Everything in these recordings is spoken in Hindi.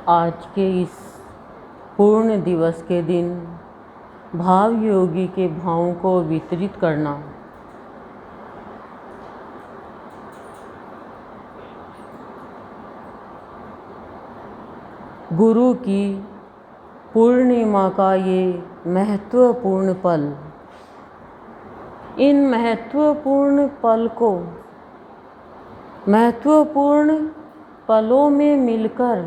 आज के इस पूर्ण दिवस के दिन भाव योगी के भावों को वितरित करना गुरु की पूर्णिमा का ये महत्वपूर्ण पल। इन महत्वपूर्ण पल को महत्वपूर्ण पलों में मिलकर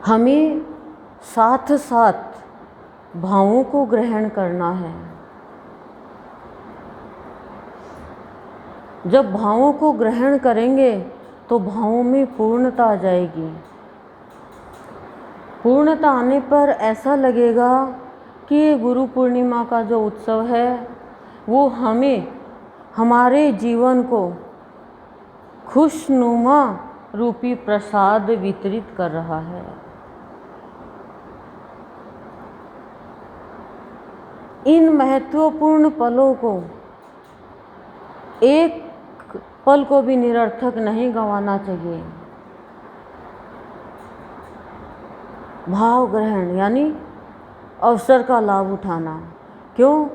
हमें साथ साथ भावों को ग्रहण करना है। जब भावों को ग्रहण करेंगे तो भावों में पूर्णता आ जाएगी। पूर्णता आने पर ऐसा लगेगा कि ये गुरु पूर्णिमा का जो उत्सव है वो हमें हमारे जीवन को खुशनुमा रूपी प्रसाद वितरित कर रहा है। इन महत्वपूर्ण पलों को एक पल को भी निरर्थक नहीं गंवाना चाहिए। भाव ग्रहण यानी अवसर का लाभ उठाना। क्यों?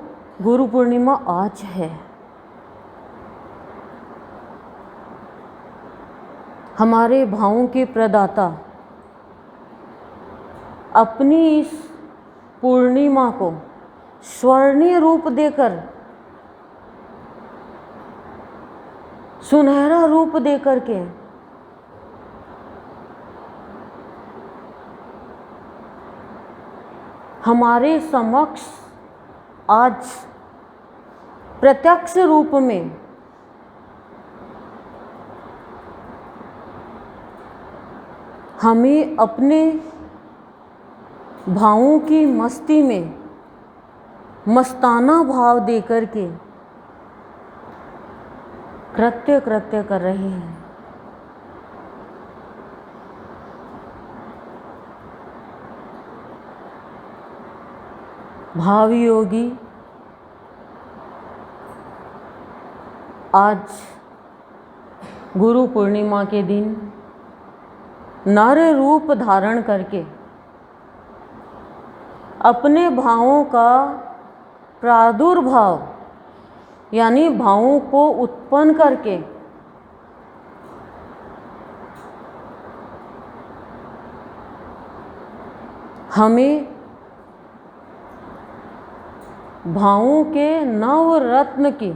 गुरु पूर्णिमा आज है। हमारे भावों के प्रदाता अपनी इस पूर्णिमा को स्वर्णीय रूप देकर, सुनहरा रूप देकर के हमारे समक्ष आज प्रत्यक्ष रूप में हमें अपने भावों की मस्ती में मस्ताना भाव देकर के कृत्य कर रहे हैं। भाव योगी आज गुरु पूर्णिमा के दिन नर रूप धारण करके अपने भावों का प्रादुर्भाव यानी भावों को उत्पन्न करके हमें भावों के नवरत्न की,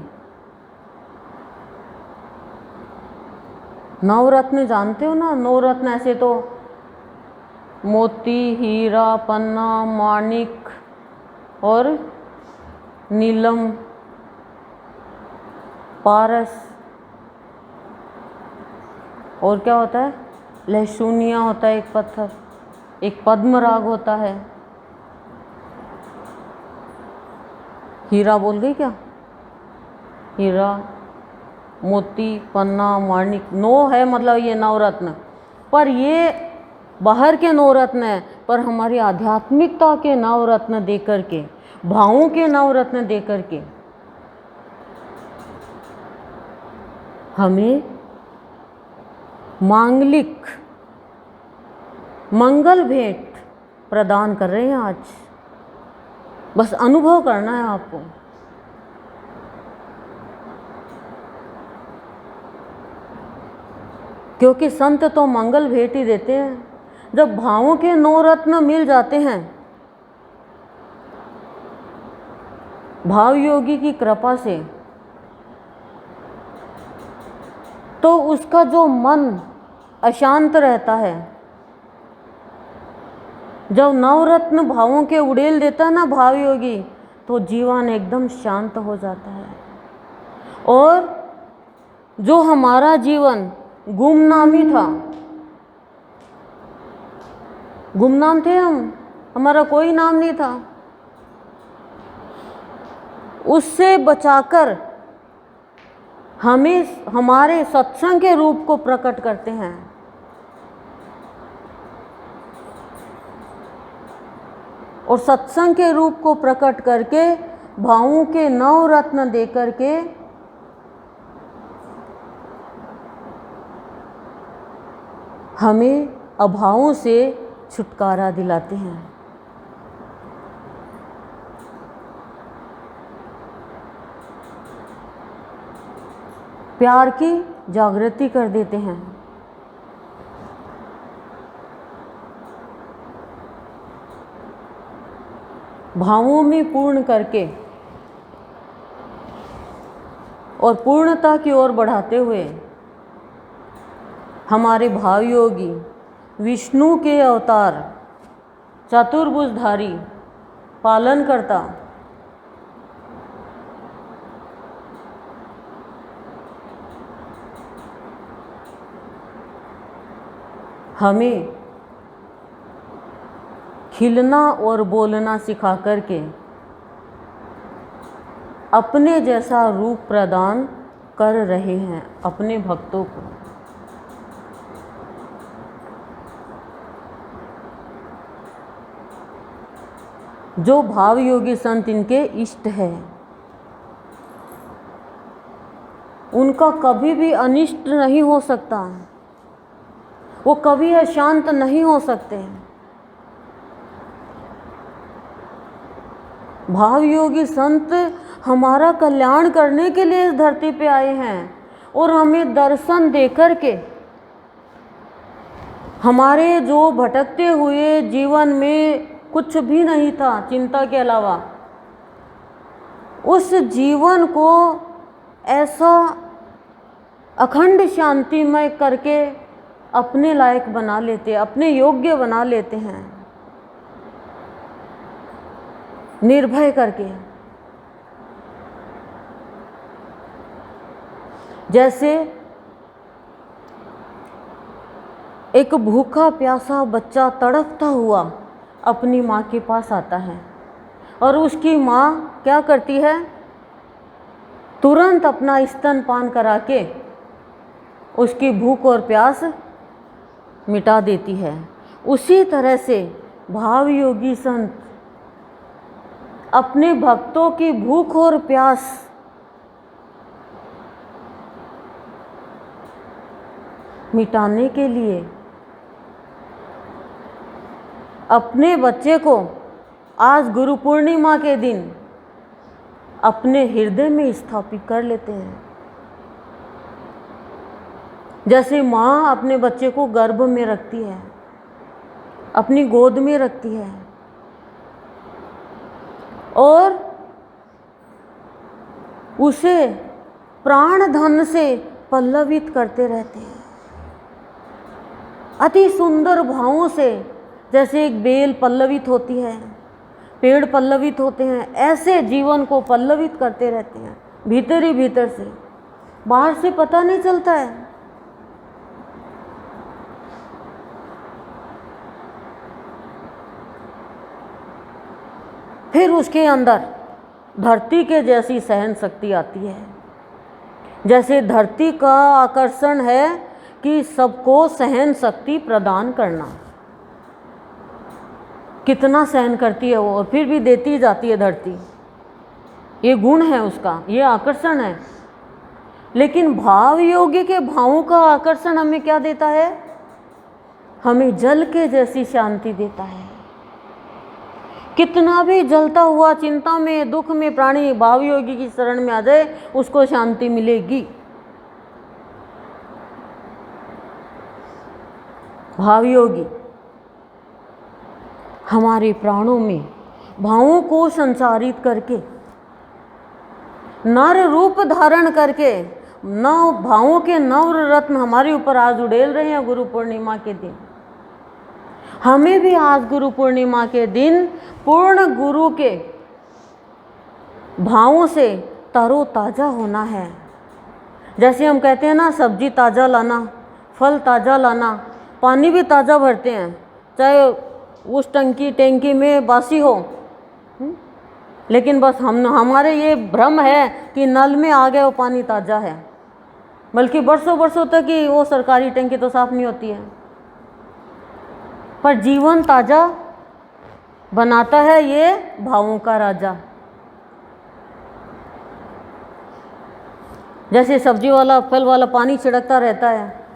नवरत्न जानते हो ना? नवरत्न ऐसे तो मोती, हीरा, पन्ना, माणिक और नीलम, पारस और क्या होता है? लहसुनिया होता है एक पत्थर, एक पद्मराग होता है। हीरा बोल गई क्या? हीरा, मोती, पन्ना, माणिक, नौ है मतलब ये नवरत्न। पर ये बाहर के नवरत्न है, पर हमारी आध्यात्मिकता के नवरत्न देकर के, भावों के नवरत्न देकर के हमें मांगलिक मंगल भेंट प्रदान कर रहे हैं आज। बस अनुभव करना है आपको। क्योंकि संत तो मंगल भेंट ही देते हैं। जब भावों के नवरत्न मिल जाते हैं, भाव योगी की कृपा से, तो उसका जो मन अशांत रहता है, जब नवरत्न भावों के उड़ेल देता है ना भाव योगी, तो जीवन एकदम शांत हो जाता है। और जो हमारा जीवन गुमनामी था, गुमनाम थे हम, हमारा कोई नाम नहीं था, उससे बचाकर हमें हमारे सत्संग के रूप को प्रकट करते हैं। और सत्संग के रूप को प्रकट करके भावों के नवरत्न देकर के हमें अभावों से छुटकारा दिलाते हैं। प्यार की जागृति कर देते हैं। भावों में पूर्ण करके और पूर्णता की ओर बढ़ाते हुए हमारे भाव योगी विष्णु के अवतार चतुर्भुजधारी पालनकर्ता हमें खिलना और बोलना सिखा करके अपने जैसा रूप प्रदान कर रहे हैं अपने भक्तों को। जो भाव योगी संत इनके इष्ट है, उनका कभी भी अनिष्ट नहीं हो सकता, वो कभी अशांत नहीं हो सकते। भाव योगी संत हमारा कल्याण करने के लिए इस धरती पे आए हैं और हमें दर्शन देकर के हमारे जो भटकते हुए जीवन में कुछ भी नहीं था चिंता के अलावा, उस जीवन को ऐसा अखंड शांतिमय करके अपने लायक बना लेते, अपने योग्य बना लेते हैं, निर्भय करके। जैसे एक भूखा प्यासा बच्चा तड़पता हुआ अपनी माँ के पास आता है और उसकी माँ क्या करती है, तुरंत अपना स्तनपान करा के उसकी भूख और प्यास मिटा देती है। उसी तरह से भाव योगी संत अपने भक्तों की भूख और प्यास मिटाने के लिए अपने बच्चे को आज गुरु पूर्णिमा के दिन अपने हृदय में स्थापित कर लेते हैं। जैसे माँ अपने बच्चे को गर्भ में रखती है, अपनी गोद में रखती है और उसे प्राण धन से पल्लवित करते रहते हैं अति सुंदर भावों से। जैसे एक बेल पल्लवित होती है, पेड़ पल्लवित होते हैं, ऐसे जीवन को पल्लवित करते रहते हैं भीतर ही भीतर से, बाहर से पता नहीं चलता है। फिर उसके अंदर धरती के जैसी सहन शक्ति आती है। जैसे धरती का आकर्षण है कि सबको सहन शक्ति प्रदान करना, कितना सहन करती है वो और फिर भी देती जाती है धरती। ये गुण है उसका, ये आकर्षण है। लेकिन भाव योगी के भावों का आकर्षण हमें क्या देता है, हमें जल के जैसी शांति देता है। कितना भी जलता हुआ चिंता में दुख में प्राणी भाव योगी की शरण में आ जाए, उसको शांति मिलेगी। भाव योगी हमारे प्राणों में भावों को संचारित करके, नर रूप धारण करके नव भावों के नव रत्न हमारे ऊपर आज उड़ेल रहे हैं गुरु पूर्णिमा के दिन। हमें भी आज गुरु पूर्णिमा के दिन पूर्ण गुरु के भावों से तरोताजा होना है। जैसे हम कहते हैं ना, सब्जी ताज़ा लाना, फल ताज़ा लाना, पानी भी ताज़ा भरते हैं, चाहे उस टंकी में बासी हो। लेकिन बस हमारे ये भ्रम है कि नल में आ गया वो पानी ताज़ा है, बल्कि बरसों बरसों तक ही वो सरकारी टंकी तो साफ़ नहीं होती है। पर जीवन ताज़ा बनाता है ये भावों का राजा। जैसे सब्जी वाला फल वाला पानी छिड़कता रहता है,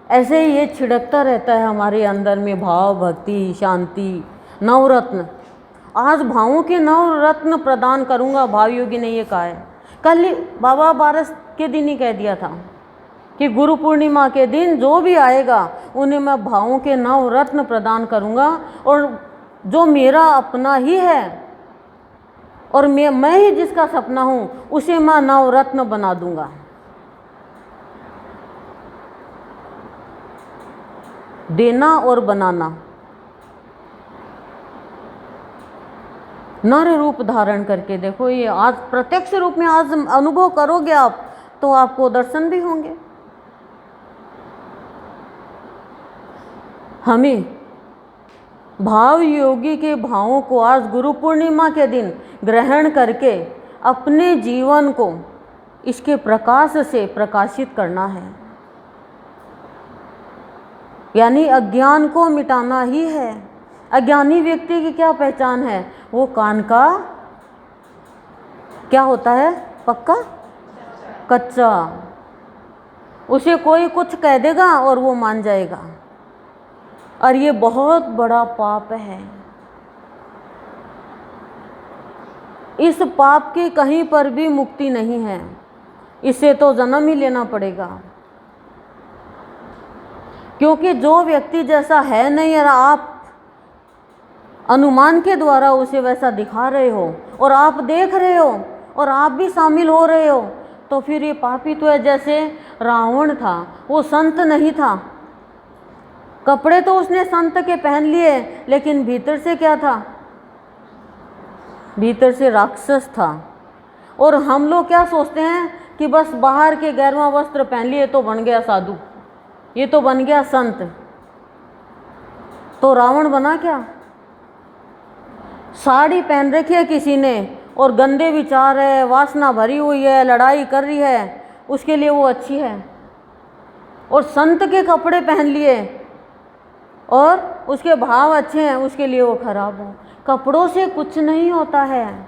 ऐसे ही ये छिड़कता रहता है हमारे अंदर में, भाव, भक्ति, शांति, नवरत्न। आज भावों के नवरत्न प्रदान करूँगा, भाव योगी ने ये कहा है। कल ही बाबा बारस के दिन ही कह दिया था कि गुरु पूर्णिमा के दिन जो भी आएगा उन्हें मैं भावों के नवरत्न प्रदान करूँगा, और जो मेरा अपना ही है और मैं ही जिसका सपना हूँ उसे मैं नवरत्न बना दूँगा। देना और बनाना, नर रूप धारण करके देखो, ये आज प्रत्यक्ष रूप में आज अनुभव करोगे आप तो आपको दर्शन भी होंगे। हमें भाव योगी के भावों को आज गुरु पूर्णिमा के दिन ग्रहण करके अपने जीवन को इसके प्रकाश से प्रकाशित करना है, यानी अज्ञान को मिटाना ही है। अज्ञानी व्यक्ति की क्या पहचान है? वो कान का क्या होता है? पक्का कच्चा। उसे कोई कुछ कह देगा और वो मान जाएगा, और ये बहुत बड़ा पाप है। इस पाप की कहीं पर भी मुक्ति नहीं है, इसे तो जन्म ही लेना पड़ेगा। क्योंकि जो व्यक्ति जैसा है नहीं और आप अनुमान के द्वारा उसे वैसा दिखा रहे हो और आप देख रहे हो और आप भी शामिल हो रहे हो, तो फिर ये पापी तो है। जैसे रावण था, वो संत नहीं था, कपड़े तो उसने संत के पहन लिए, लेकिन भीतर से क्या था? भीतर से राक्षस था। और हम लोग क्या सोचते हैं कि बस बाहर के गैरवा वस्त्र पहन लिए तो बन गया साधु, ये तो बन गया संत। तो रावण बना क्या? साड़ी पहन रखी है किसी ने और गंदे विचार है, वासना भरी हुई है, लड़ाई कर रही है, उसके लिए वो अच्छी है। और संत के कपड़े पहन लिए और उसके भाव अच्छे हैं, उसके लिए वो खराब हो। कपड़ों से कुछ नहीं होता है।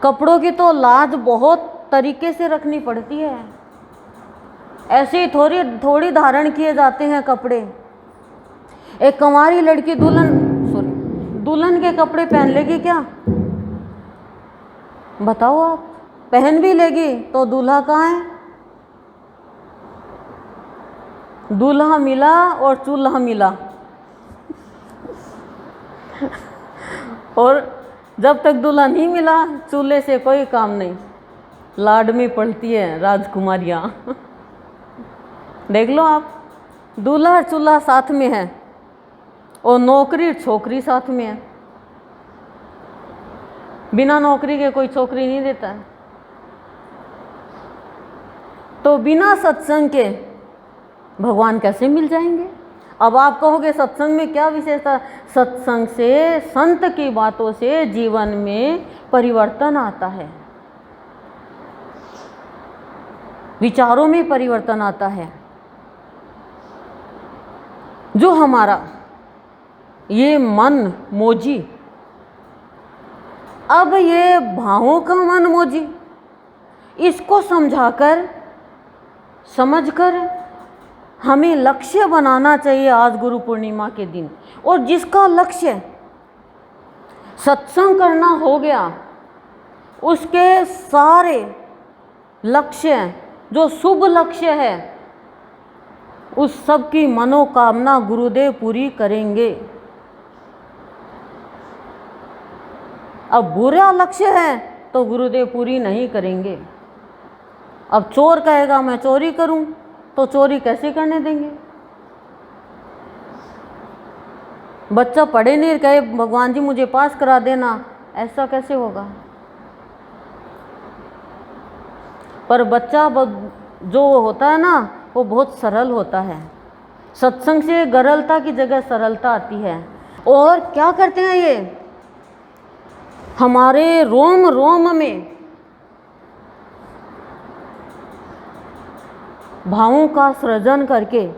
कपड़ों की तो लाज बहुत तरीके से रखनी पड़ती है, ऐसे ही थोड़ी धारण किए जाते हैं कपड़े। एक कंवारी लड़की दुल्हन के कपड़े पहन लेगी क्या? बताओ आप, पहन भी लेगी तो दूल्हा कहाँ है? दूल्हा मिला और चूल्हा मिला। और जब तक दूल्हा नहीं मिला, चूल्हे से कोई काम नहीं, लाड में पड़ती है राजकुमारियाँ। देख लो आप, दूल्हा और चूल्हा साथ में है और नौकरी छोकरी साथ में है। बिना नौकरी के कोई छोकरी नहीं देता है। तो बिना सत्संग के भगवान कैसे मिल जाएंगे? अब आप कहोगे सत्संग में क्या विशेषता? सत्संग से, संत की बातों से जीवन में परिवर्तन आता है, विचारों में परिवर्तन आता है। जो हमारा ये मन मोजी, अब ये भावों का मन मोजी, इसको समझकर हमें लक्ष्य बनाना चाहिए आज गुरु पूर्णिमा के दिन। और जिसका लक्ष्य सत्संग करना हो गया, उसके सारे लक्ष्य जो शुभ लक्ष्य है, उस सब की मनोकामना गुरुदेव पूरी करेंगे। अब बुरा लक्ष्य है तो गुरुदेव पूरी नहीं करेंगे। अब चोर कहेगा मैं चोरी करूं, तो चोरी कैसे करने देंगे? बच्चा पढ़े नहीं, कहे भगवान जी मुझे पास करा देना, ऐसा कैसे होगा? पर बच्चा जो होता है ना, वो बहुत सरल होता है। सत्संग से गरलता की जगह सरलता आती है। और क्या करते हैं ये? हमारे रोम रोम में भावों का सृजन करके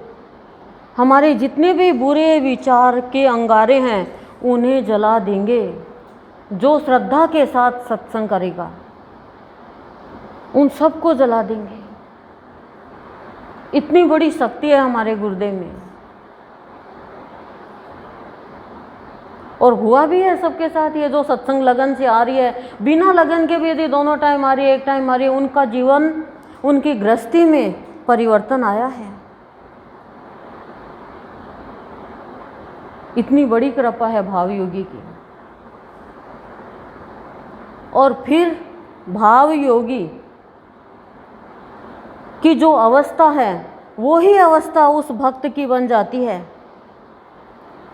हमारे जितने भी बुरे विचार के अंगारे हैं उन्हें जला देंगे। जो श्रद्धा के साथ सत्संग करेगा उन सबको जला देंगे। इतनी बड़ी शक्ति है हमारे गुरुदेव में। और हुआ भी है सबके साथ। ये जो सत्संग लगन से आ रही है, बिना लगन के भी यदि दोनों टाइम आ रही है, एक टाइम आ रही है, उनका जीवन, उनकी गृहस्थी में परिवर्तन आया है। इतनी बड़ी कृपा है भाव योगी की। और फिर भाव योगी की जो अवस्था है, वो ही अवस्था उस भक्त की बन जाती है।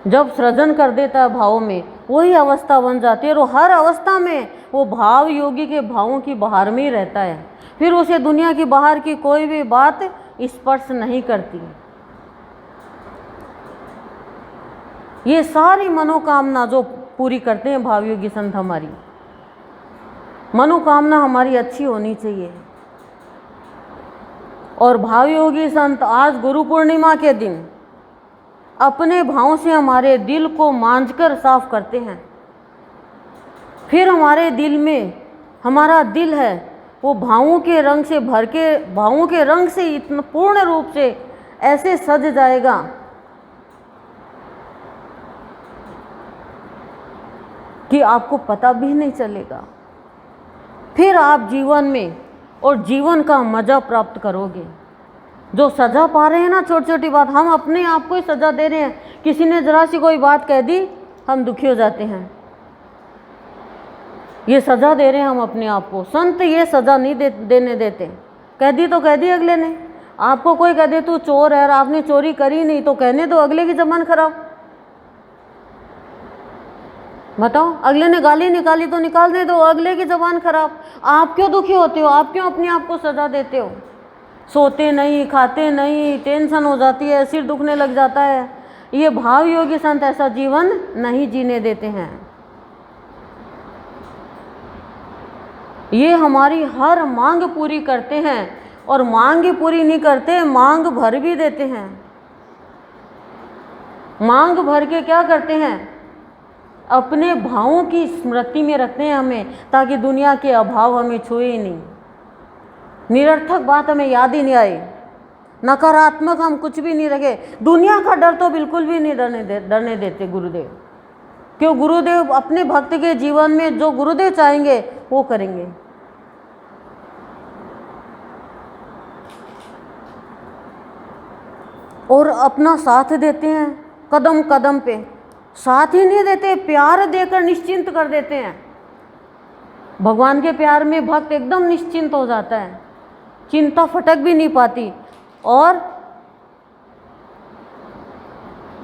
जब सृजन कर देता है भावों में, वही अवस्था बन जाती है। और हर अवस्था में वो भाव योगी के भावों की बहार में ही रहता है। फिर उसे दुनिया की बाहर की कोई भी बात स्पर्श नहीं करती। ये सारी मनोकामना जो पूरी करते हैं भाव योगी संत, हमारी मनोकामना हमारी अच्छी होनी चाहिए। और भाव योगी संत आज गुरु पूर्णिमा के दिन अपने भावों से हमारे दिल को मांझकर साफ करते हैं। फिर हमारे दिल में, हमारा दिल है वो भावों के रंग से भर के, भावों के रंग से इतना पूर्ण रूप से ऐसे सज जाएगा कि आपको पता भी नहीं चलेगा। फिर आप जीवन में और जीवन का मजा प्राप्त करोगे। जो सजा पा रहे हैं ना, छोटी छोटी बात, हम अपने आप को ही सजा दे रहे हैं। किसी ने जरा सी कोई बात कह दी, हम दुखी हो जाते हैं। ये सजा दे रहे हैं हम अपने आप को। संत ये सजा नहीं देने देते। कह दी तो कह दी अगले ने। आपको कोई कह दे तू चोर है और आपने चोरी करी नहीं, तो कहने दो, अगले की जबान खराब। बताओ, अगले ने गाली निकाली तो निकालने दो, अगले की जबान खराब। आप क्यों दुखी होते हो? आप क्यों अपने आप को सजा देते हो? सोते नहीं, खाते नहीं, टेंशन हो जाती है, सिर दुखने लग जाता है। ये भाव योगी संत ऐसा जीवन नहीं जीने देते हैं। ये हमारी हर मांग पूरी करते हैं। और मांग ही पूरी नहीं करते, मांग भर भी देते हैं। मांग भर के क्या करते हैं? अपने भावों की स्मृति में रखते हैं हमें, ताकि दुनिया के अभाव हमें छुए ही नहीं, निरर्थक बात हमें याद ही नहीं आए, नकारात्मक हम कुछ भी नहीं रखे। दुनिया का डर तो बिल्कुल भी नहीं डरने देते गुरुदेव। क्यों? गुरुदेव अपने भक्त के जीवन में जो गुरुदेव चाहेंगे वो करेंगे। और अपना साथ देते हैं कदम कदम पे। साथ ही नहीं देते, प्यार देकर निश्चिंत कर देते हैं। भगवान के प्यार में भक्त एकदम निश्चिंत हो जाता है, चिंता फटक भी नहीं पाती। और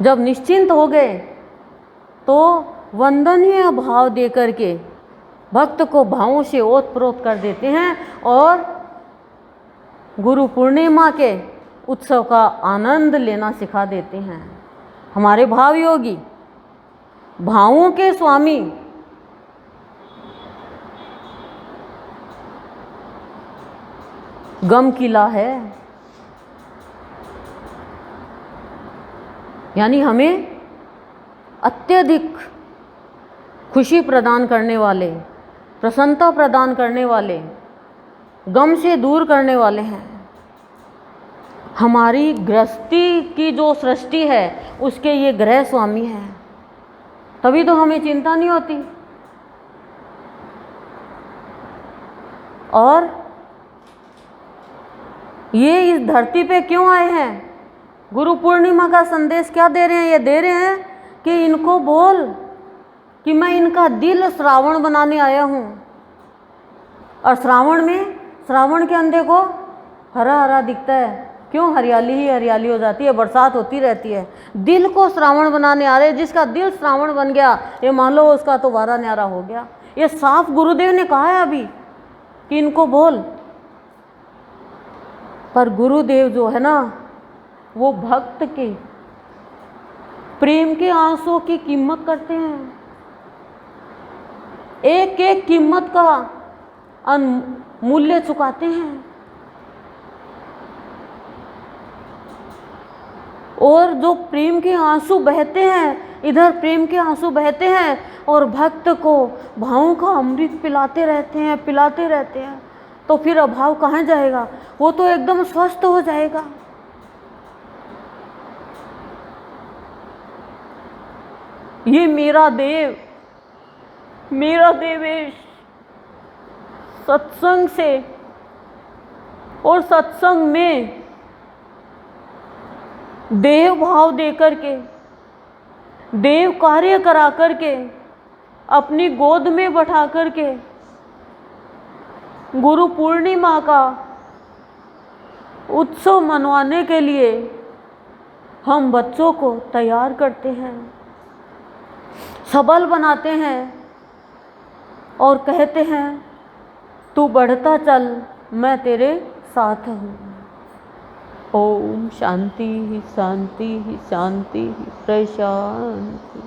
जब निश्चिंत हो गए तो वंदनीय भाव देकर के भक्त को भावों से ओतप्रोत कर देते हैं और गुरु पूर्णिमा के उत्सव का आनंद लेना सिखा देते हैं। हमारे भाव योगी, भावों के स्वामी, गम किला है। यानी हमें अत्यधिक खुशी प्रदान करने वाले, प्रसन्नता प्रदान करने वाले, गम से दूर करने वाले हैं। हमारी गृहस्थी की जो सृष्टि है उसके ये ग्रह स्वामी हैं। तभी तो हमें चिंता नहीं होती। और ये इस धरती पे क्यों आए हैं? गुरु पूर्णिमा का संदेश क्या दे रहे हैं? ये दे रहे हैं कि इनको बोल कि मैं इनका दिल श्रावण बनाने आया हूँ। और श्रावण में, श्रावण के अंधे को हरा हरा दिखता है। क्यों? हरियाली ही हरियाली हो जाती है, बरसात होती रहती है। दिल को श्रावण बनाने आ रहे। जिसका दिल श्रावण बन गया, ये मान लो उसका तो वारा न्यारा हो गया। ये साफ गुरुदेव ने कहा है अभी कि इनको बोल। पर गुरुदेव जो है ना, वो भक्त के प्रेम के आंसुओं की कीमत करते हैं। एक एक कीमत का मूल्य चुकाते हैं। और जो प्रेम के आंसू बहते हैं, इधर प्रेम के आंसू बहते हैं और भक्त को भावों का अमृत पिलाते रहते हैं, पिलाते रहते हैं। तो फिर अभाव कहाँ जाएगा? वो तो एकदम स्वस्थ हो जाएगा। ये मेरा देवेश सत्संग से और सत्संग में देव भाव दे करके, देव कार्य करा करके, अपनी गोद में बैठा करके गुरु पूर्णिमा का उत्सव मनवाने के लिए हम बच्चों को तैयार करते हैं, सबल बनाते हैं और कहते हैं तू बढ़ता चल, मैं तेरे साथ हूँ। ओम शांति ही शांति ही शांति ही प्रशांति।